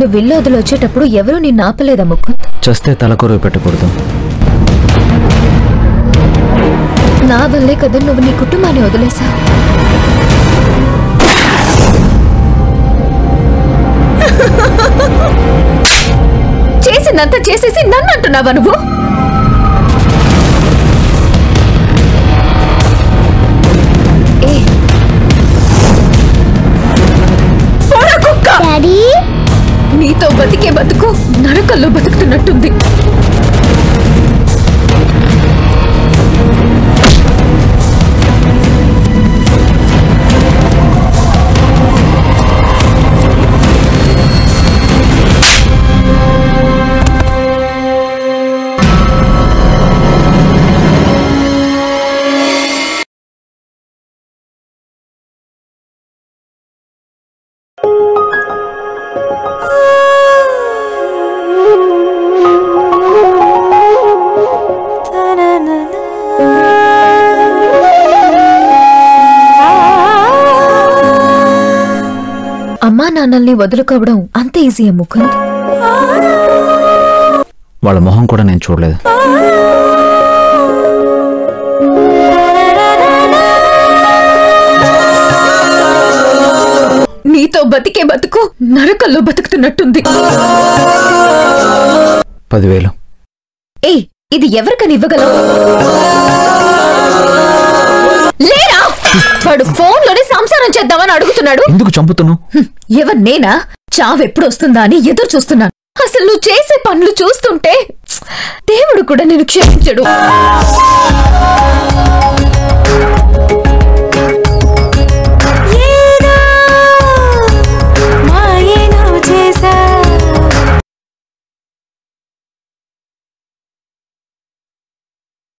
నువ్వు ఇల్లు వదిలి వచ్చేటప్పుడు ఎవరూ నిన్ను ఆపలేదా ముకుంద్? చస్తే తలకొరువు పెట్టకూడదు. నా వల్లే కదా నువ్వు నీ కుటుంబాన్ని వదిలేసా. చేసిందంతా చేసేసి నన్ను అంటున్నావా నువ్వు? నీతో బతికే బతుకు నరకల్లో బతుకుతున్నట్టుంది. అమ్మా నాన్నల్ని వదులుకోవడం అంత ఈజీయా ముకుంద్? వాళ్ళ మొహం కూడా నేను చూడలేదు. నీతో బతికే బతుకు నరకల్లో బతుకుతున్నట్టుంది. 10,000. ఇది ఎవరికని ఇవ్వగలవు? లేరా? వాడు ఫోన్లోనే సంసారం చేద్దామని అడుగుతున్నాడు. ఎందుకు చంపుతున్నావు? ఎవరు నేనా? చావెప్పుడు వస్తుందా అని ఎదురు చూస్తున్నాను. అసలు నువ్వు చేసే పనులు చూస్తుంటే దేవుడు కూడా నేను క్షమించడు.